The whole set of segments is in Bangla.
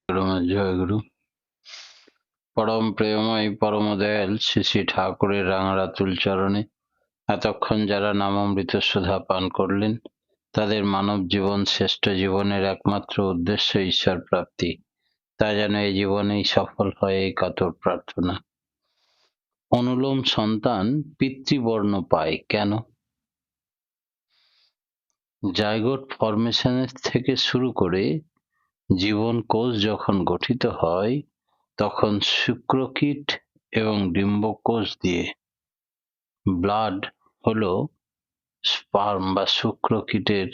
জয়গুরু। পরম প্রেমময় পরম দয়াল শ্রী শ্রী ঠাকুরের রাঙারাতুল চরণে এতক্ষণ যারা নামামৃত সুধা পান করলেন, তাদের মানব জীবন শ্রেষ্ঠ জীবনের একমাত্র উদ্দেশ্য ঈশ্বর প্রাপ্তি, তা যেন এই জীবনেই সফল হয়, এই কাতর প্রার্থনা। অনুলোম সন্তান পিতৃবর্ণ পায় কেন? জাইগোট ফরমেশনের থেকে শুরু করে জীবন কোষ যখন গঠিত হয়, তখন শুক্রকীট এবং ডিম্বকোষ দিয়ে ব্লাড হলো স্পার্ম বা শুক্রকীটের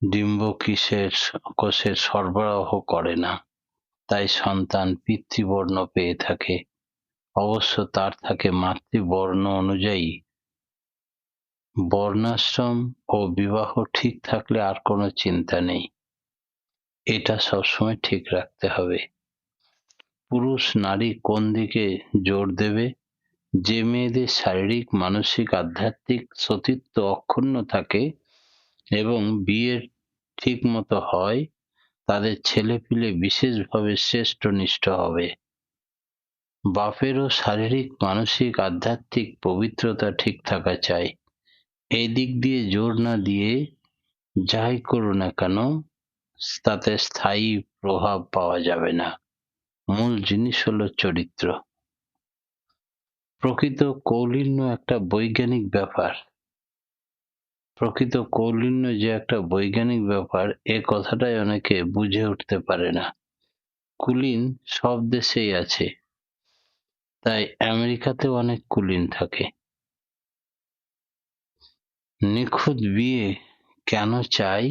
ডিম্বকোষের সরবরাহ করে না, তাই সন্তান পিতৃবর্ণ পেয়ে থাকে। অবশ্য তার থাকে মাতৃবর্ণ অনুযায়ী। বর্ণাশ্রম ও বিবাহ ঠিক থাকলে আর কোনো চিন্তা নেই, এটা সবসময় ঠিক রাখতে হবে। পুরুষ নারী কোন দিকে জোর দেবে? যে মেয়েদের শারীরিক, মানসিক, আধ্যাত্মিক সতীত্ব অক্ষুণ্ণ থাকে এবং বিয়ে ঠিক মতো হয়, তাদের ছেলেপিলে বিশেষভাবে শ্রেষ্ঠনিষ্ঠ হবে। বাপেরও শারীরিক, মানসিক, আধ্যাত্মিক পবিত্রতা ঠিক থাকা চাই। এই দিক দিয়ে জোর না দিয়ে যাই করো না কেন, তাতে স্থায়ী প্রভাব পাওয়া যাবে না। মূল জিনিস হলো চরিত্র। প্রকৃত কৌলীন্য একটা বৈজ্ঞানিক ব্যাপার। প্রকৃত কৌলীন্য যে একটা বৈজ্ঞানিক ব্যাপার, এ কথাটাই অনেকে বুঝে উঠতে পারে না। কুলীন সব দেশেই আছে, তাই আমেরিকাতেও অনেক কুলীন থাকে। নিখুঁত বিয়ে কেন চাই?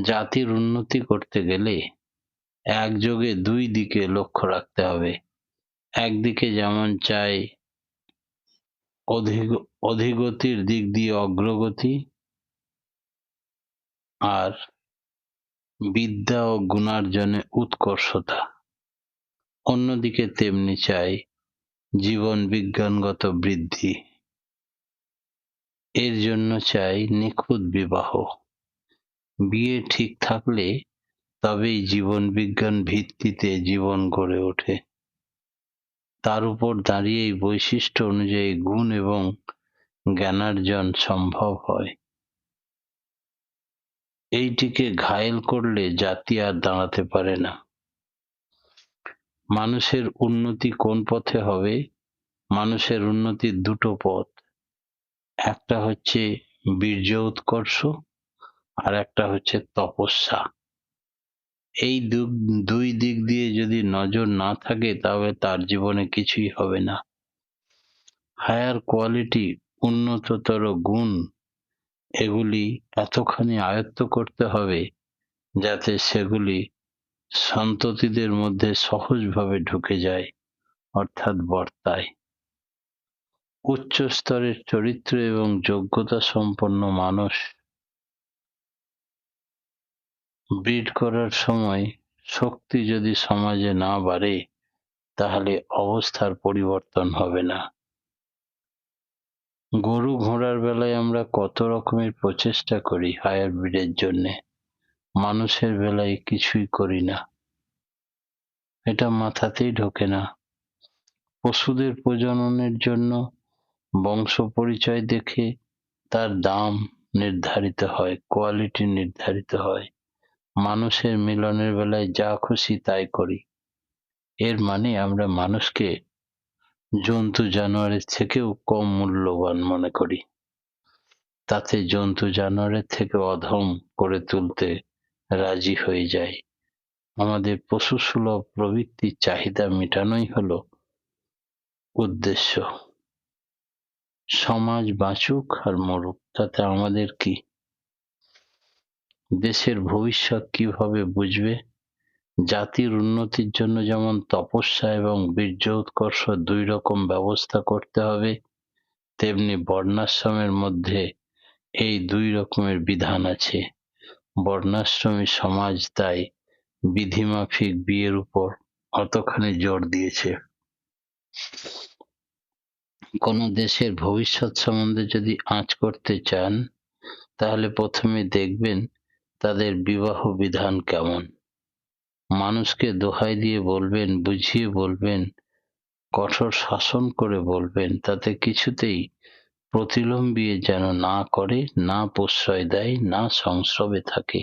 জাতির উন্নতি করতে গেলে একযোগে দুই দিকে লক্ষ্য রাখতে হবে। একদিকে যেমন চাই অধিগতির দিক দিয়ে অগ্রগতি, আর বিদ্যা ও গুণার্জনে উৎকর্ষতা, অন্যদিকে তেমনি চাই জীবন বিজ্ঞানগত বৃদ্ধি। এর জন্য চাই নিখুঁত বিবাহ। বিয়ে ঠিক থাকলে তবেই জীবন বিজ্ঞান ভিত্তিতে জীবন গড়ে ওঠে। তার উপর দাঁড়িয়েই বৈশিষ্ট্য অনুযায়ী গুণ এবং জ্ঞানার্জন সম্ভব হয়। এইটিকে ঘায়েল করলে জাতি আর দাঁড়াতে পারে না। মানুষের উন্নতি কোন পথে হবে? মানুষের উন্নতির দুটো পথ, একটা হচ্ছে বীর্য উৎকর্ষ, আর একটা হচ্ছে তপস্যা। এই দুই দিক দিয়ে যদি নজর না থাকে, তাহলে তার জীবনে কিছুই হবে না। হায়ার কোয়ালিটি, উন্নততর গুণ, এগুলি এতখানি আয়ত্ত করতে হবে যাতে সেগুলি সন্ততিদের মধ্যে সহজভাবে ঢুকে যায়, অর্থাৎ বর্তায়। উচ্চ স্তরের চরিত্র এবং যোগ্যতা সম্পন্ন মানুষ ব্রিড করার সময় শক্তি যদি সমাজে না বাড়ে, তাহলে অবস্থার পরিবর্তন হবে না। গরু ঘোড়ার বেলায় আমরা কত রকমের প্রচেষ্টা করি হায়ার ব্রিডের জন্যে, মানুষের বেলায় কিছুই করি না, এটা মাথাতেই ঢোকে না। পশুদের প্রজননের জন্য বংশ পরিচয় দেখে তার দাম নির্ধারিত হয়, কোয়ালিটি নির্ধারিত হয়। মানুষের মিলনের বেলায় যা খুশি তাই করি। এর মানে আমরা মানুষকে জন্তু জানোয়ারের থেকেও কম মূল্যবান মনে করি, তাতে জন্তু জানোয়ারের থেকে অধম করে তুলতে রাজি হয়ে যায়। আমাদের পশুসুলভ প্রবৃত্তির চাহিদা মেটানোই হলো উদ্দেশ্য। সমাজ বাঁচুক আর মরুক, তাতে আমাদের কি? দেশের ভবিষ্যৎ কিভাবে বুঝবে? জাতির উন্নতির জন্য যেমন তপস্যা এবং বীর্য উৎকর্ষ দুই রকম ব্যবস্থা করতে হবে, তেমনি বর্ণাশ্রমের মধ্যে এই দুই রকমের বিধান আছে। বর্ণাশ্রমী সমাজ তাই বিধিমাফিক বিয়ের উপর অতখানি জোর দিয়েছে। কোন দেশের ভবিষ্যৎ সম্বন্ধে যদি আঁচ করতে চান, তাহলে প্রথমে দেখবেন তাদের বিবাহ বিধান কেমন। মানুষকে দোহাই দিয়ে বলবেন, বুঝিয়ে বলবেন, কঠোর শাসন করে বলবেন, তাতে কিছুতেই প্রতিলম্বিয়ে যেন না করে, না প্রশ্রয় দেয়, না সংস্রবে থাকে।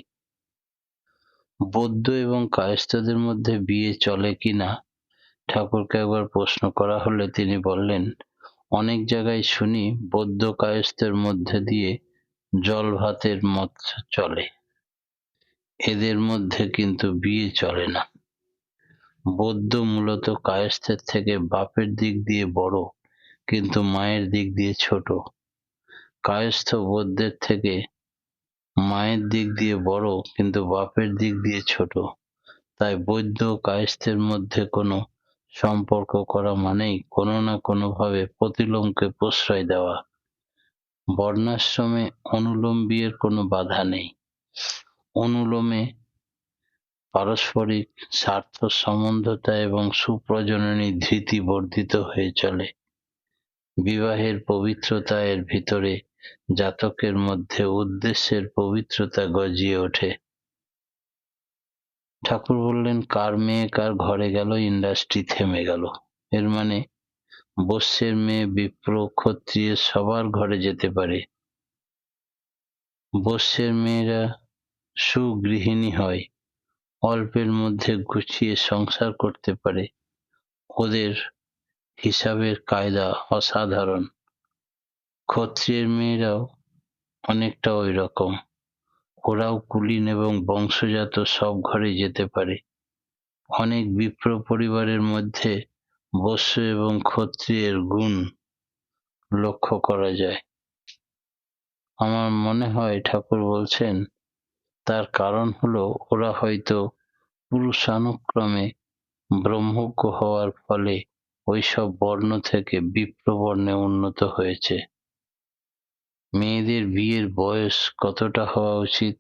বৌদ্ধ এবং কায়স্থদের মধ্যে বিয়ে চলে কিনা ঠাকুরকে একবার প্রশ্ন করা হলে তিনি বললেন, অনেক জায়গায় শুনি বৌদ্ধ কায়স্থের মধ্যে দিয়ে জল ভাতের মত চলে, এদের মধ্যে কিন্তু বিয়ে চলে না। বৌদ্ধ মূলত কায়স্থের থেকে বাপের দিক দিয়ে বড়, কিন্তু মায়ের দিক দিয়ে ছোট। কায়স্থ বৌদ্ধের থেকে মায়ের দিক দিয়ে বড়, কিন্তু বাপের দিক দিয়ে ছোট। তাই বৌদ্ধ ও কায়স্থের মধ্যে কোনো সম্পর্ক করা মানেই কোনো না কোনোভাবে প্রতিলোমকে প্রশ্রয় দেওয়া। বর্ণাশ্রমে অনুলোম বিয়ের কোনো বাধা নেই। অনুলোমে পারস্পরিক স্বার্থ সম্বন্ধতা এবং সুপ্রজননী ধৃতি বর্ধিত হয়ে চলে। বিবাহের পবিত্রতা এর ভিতরে জাতকের মধ্যে উদ্দেশ্যের পবিত্রতা গজিয়ে ওঠে। ঠাকুর বললেন, কার মেয়ে কার ঘরে গেল, ইন্ডাস্ট্রি থেমে গেল। এর মানে বস্যের মেয়ে বিপ্র ক্ষত্রিয় সবার ঘরে যেতে পারে। বস্যের মেয়েরা সুগৃহিণী হয়, অল্পের মধ্যে গুছিয়ে সংসার করতে পারে। ওদের হিসাবের কায়দা অসাধারণ। ক্ষত্রিয়ের মেয়েরাও অনেকটা ওই রকম। ওরাও কুলীন এবং বংশজাত সব ঘরে যেতে পারে। অনেক বিপ্র পরিবারের মধ্যে বস্য এবং ক্ষত্রিয়ের গুণ লক্ষ্য করা যায়। আমার মনে হয় ঠাকুর বলছেন, তার কারণ হলো ওরা হয়তো পুরুষানুক্রমে ব্রহ্মজ্ঞ হওয়ার ফলে ওইসব বর্ণ থেকে বিপ্র বর্ণে উন্নত হয়েছে। মেয়েদের বিয়ের বয়স কতটা হওয়া উচিত?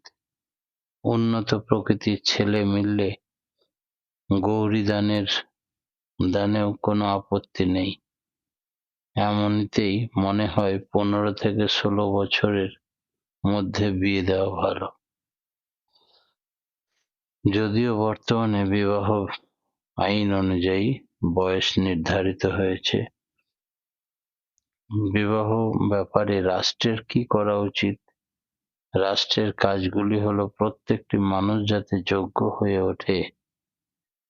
উন্নত প্রকৃতির ছেলে মিললে গৌরী দানেও কোনো আপত্তি নেই। এমনিতেই মনে হয় 15 থেকে 16 বছরের মধ্যে বিয়ে দেওয়া ভালো। যদিও বর্তমানে বিবাহ আইন অনুযায়ী বয়স নির্ধারিত হয়েছে। বিবাহ ব্যাপারে রাষ্ট্রের কি করা উচিত? রাষ্ট্রের কাজগুলি হলো প্রত্যেকটি মানুষ যাতে যোগ্য হয়ে ওঠে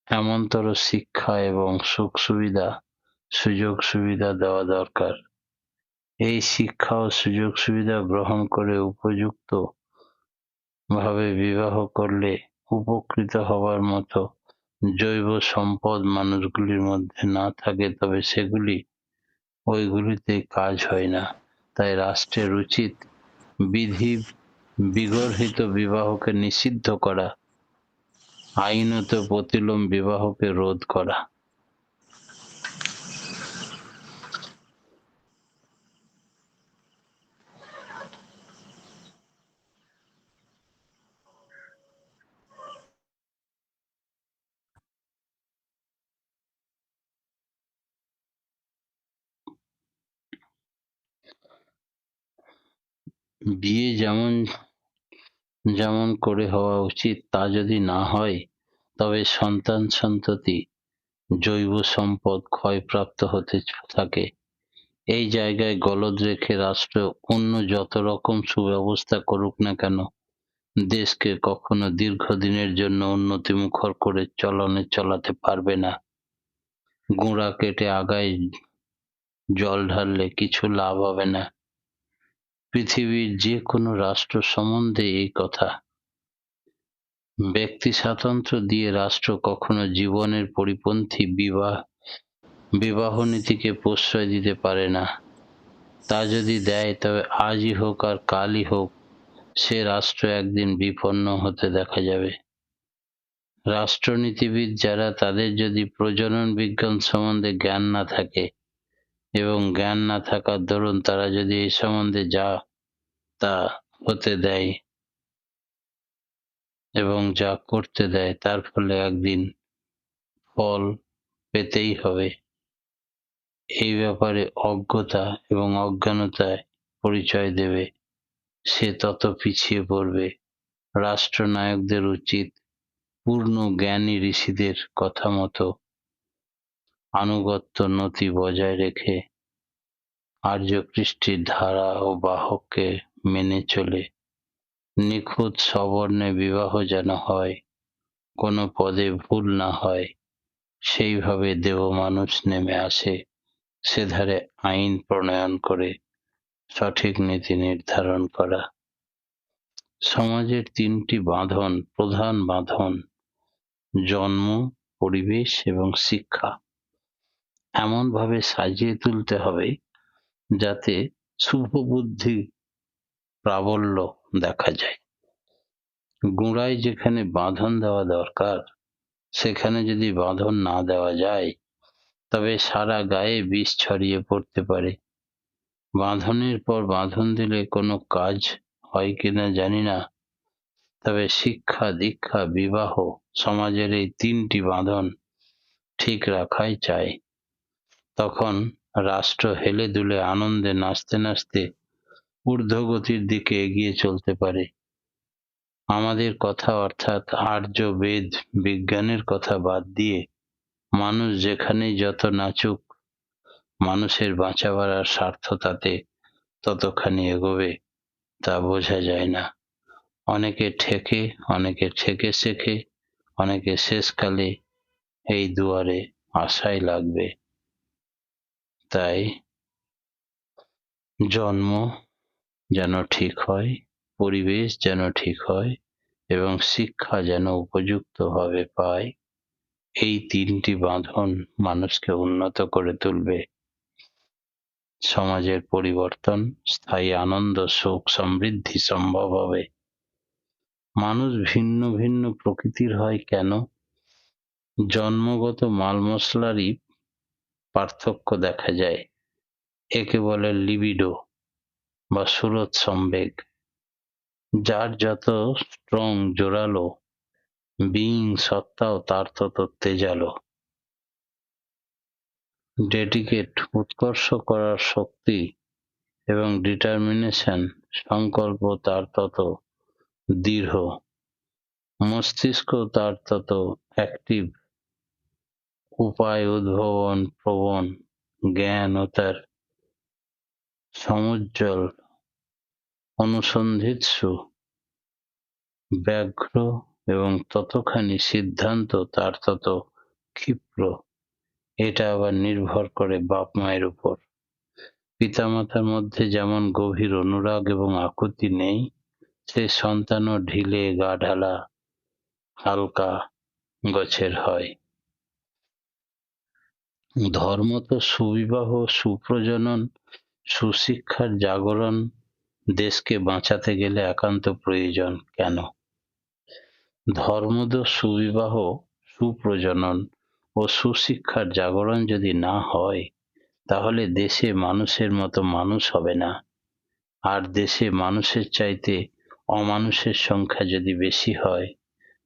এমনতর শিক্ষা এবং সুযোগ সুবিধা দেওয়া দরকার। এই শিক্ষা ও সুযোগ সুবিধা গ্রহণ করে উপযুক্ত ভাবে বিবাহ করলে উপকৃত হবার মতো জৈব সম্পদ মানুষগুলির মধ্যে না থাকে, তবে ওইগুলিতে কাজ হয় না। তাই রাষ্ট্রের উচিত বিধি বিগর্হিত বিবাহকে নিষিদ্ধ করা, আইনত প্রতিলোম বিবাহকে রোধ করা। বিয়ে যেমন যেমন করে হওয়া উচিত তা যদি না হয়, তবে সন্তান সন্ততি জৈব সম্পদ ক্ষয়প্রাপ্ত হতে থাকে। এই জায়গায় গলদ রেখে রাষ্ট্র অন্য যত রকম সুব্যবস্থা করুক না কেন, দেশকে কখনো দীর্ঘদিনের জন্য উন্নতিমুখর করে চালাতে পারবে না। গোড়া কেটে আগায় জল ঢাললে কিছু লাভ হবে না। পৃথিবীর যে কোনো রাষ্ট্র সম্বন্ধে এই কথা। ব্যক্তি স্বাতন্ত্র্য দিয়ে রাষ্ট্র কখনো জীবনের পরিপন্থী বিবাহ নীতিকে প্রশ্রয় দিতে পারে না। তা যদি দেয়, তবে আজই হোক আর কালই হোক, সে রাষ্ট্র একদিন বিপন্ন হতে দেখা যাবে। রাষ্ট্রনীতিবিদ যারা, তাদের যদি প্রজনন বিজ্ঞান সম্বন্ধে জ্ঞান না থাকে এবং জ্ঞান না থাকার দরুন তারা যদি এই সম্বন্ধে যা তা হতে দেয় এবং যা করতে দেয়, তার ফলে একদিন ফল পেতেই হবে। এই ব্যাপারে অজ্ঞতা এবং অজ্ঞানতায় পরিচয় দেবে, সে তত পিছিয়ে পড়বে। রাষ্ট্রনায়কদের উচিত পূর্ণ জ্ঞানী ঋষিদের কথা মতো আনুগত্য নতি বজায় রেখে আর্য কৃষ্টির ধারা ও বাহককে মেনে চলে নিখুঁত সবর্ণে বিবাহ যেন হয়, কোনো পদে ভুল না হয়, সেইভাবে দেবমানুষ নেমে আসে সেধারে আইন প্রণয়ন করে সঠিক নীতি নির্ধারণ করা। সমাজের তিনটি বাঁধন, প্রধান বাঁধন, জন্ম, পরিবেশ এবং শিক্ষা, এমনভাবে সাজিয়ে তুলতে হবে যাতে শুভবুদ্ধি প্রাবল্য দেখা যায়। গোড়ায় যেখানে বাঁধন দেওয়া দরকার সেখানে যদি বাঁধন না দেওয়া যায় তবে সারা গায়ে বিষ ছড়িয়ে পড়তে পারে। বাঁধনের পর বাঁধন দিলে কোনো কাজ হয় কিনা জানি না, তবে শিক্ষা, দীক্ষা, বিবাহ, সমাজের এই তিনটি বাঁধন ঠিক রাখাই চাই। তখন রাষ্ট্র হেলে দুলে আনন্দে নাচতে নাচতে ঊর্ধ্বগতির দিকে এগিয়ে চলতে পারে। আমাদের কথা অর্থাৎ আর্য বেদ বিজ্ঞানের কথা বাদ দিয়ে মানুষ যেখানেই যত নাচুক, মানুষের বাঁচাবার আর স্বার্থ তাতে ততখানি এগোবে তা বোঝা যায় না। অনেকে ঠেকে, অনেকে ঠেকে শেখে, অনেকে শেষকালে এই দুয়ারে আশায় লাগবে। তাই জন্ম যেন ঠিক হয়, পরিবেশ যেন ঠিক হয় এবং শিক্ষা যেন উপযুক্তভাবে পায়, এই তিনটি বাঁধন মানুষকে উন্নত করে তুলবে। সমাজের পরিবর্তন, স্থায়ী আনন্দ, সুখ, সমৃদ্ধি সম্ভব হবে। মানুষ ভিন্ন ভিন্ন প্রকৃতির হয় কেন? জন্মগত মাল মশলারই পার্থক্য দেখা যায়। একে বলে লিবিডো বা সুরত সম্বেগ। যার যত স্ট্রং, জোরালো বিইং সত্তাও তার তত তেজালো। ডেডিকেট, উৎকর্ষ করার শক্তি এবং ডিটারমিনেশন, সংকল্প তার তত দৃঢ়। মস্তিষ্ক তার তত অ্যাক্টিভ, উপায় উদ্ভাবন প্রবণ, জ্ঞান ও তার সমুজ্জ্বল, অনুসন্ধিৎসু, ব্যগ্র এবং ততখানি সিদ্ধান্ত তার তত ক্ষিপ্র। এটা আবার নির্ভর করে বাপ মায়ের উপর। পিতামাতার মধ্যে যেমন গভীর অনুরাগ এবং আকুতি নেই, সে সন্তানও ঢিলে গা ঢালা হালকা গোছের হয়। ধর্ম তো সুবিবাহ, সুপ্রজনন, সুশিক্ষার জাগরণ দেশকে বাঁচাতে গেলে একান্ত প্রয়োজন। কেন? ধর্মদ সুবিবাহ, সুপ্রজনন ও সুশিক্ষার জাগরণ যদি না হয় তাহলে দেশে মানুষের মতো মানুষ হবে না। আর দেশে মানুষের চাইতে অমানুষের সংখ্যা যদি বেশি হয়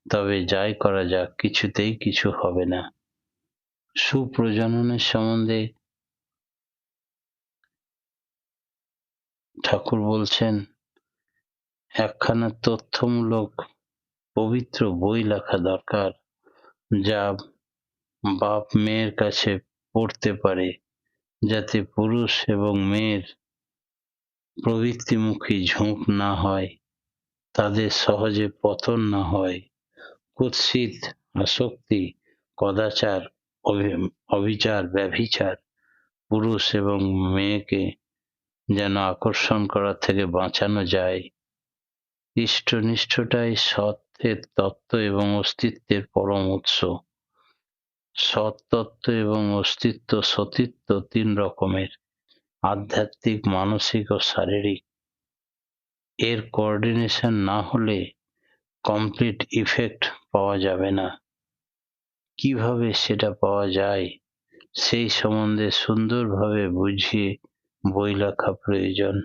তবে যাই করা যাক কিছুতেই কিছু হবে না। সুপ্রজননের সম্বন্ধে ঠাকুর বলছেন একখানা তথ্যমূলক পবিত্র বই লেখা দরকার, যা বাপ মেয়ের কাছে পড়তে পারে, যাতে পুরুষ এবং মেয়ের প্রবৃত্তিমুখী ঝোঁক না হয়, তাদের সহজে পতন না হয়, কুৎসিত আসক্তি, কদাচার, অবিচার, ব্যভিচার, পুরুষ এবং মেয়েকে যেন আকর্ষণ করার থেকে বাঁচানো যায়। ইষ্টনিষ্ঠতাই সত্যের তত্ত্ব এবং অস্তিত্বের পরম উৎস। সত্তত্ত্ব এবং অস্তিত্ব, সতীত্ব তিন রকমের, আধ্যাত্মিক, মানসিক ও শারীরিক। এর কোঅর্ডিনেশন না হলে কমপ্লিট ইফেক্ট পাওয়া যাবে না। কিভাবে সেটা পাওয়া যায় সেই সম্বন্ধে সুন্দরভাবে বুঝিয়ে বই লেখা প্রয়োজন।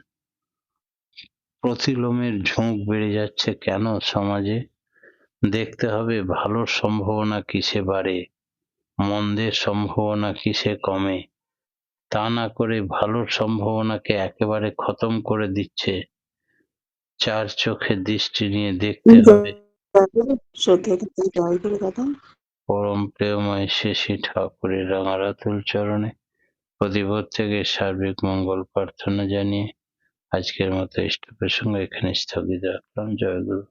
প্রতিলোমের ঝোঁক বেড়ে যাচ্ছে কেন সমাজে? দেখতে হবে ভালোর সম্ভাবনা কিসে বাড়ে, মন্দের সম্ভাবনা কিসে কমে। তা না করে ভালোর সম্ভাবনাকে একেবারে খতম করে দিচ্ছে। চার চোখে দৃষ্টি নিয়ে দেখতে হবে। তারপরে শ্রদ্ধা থেকে জয় করে দাদা। পরম প্রেমময় শেষী ঠাকুরের রাঙারাতুল চরণে প্রদীপর থেকে সার্বিক মঙ্গল প্রার্থনা জানিয়ে আজকের মতো ইষ্ট প্রসঙ্গ এখানে স্থগিত রাখলাম। জয় গুরু।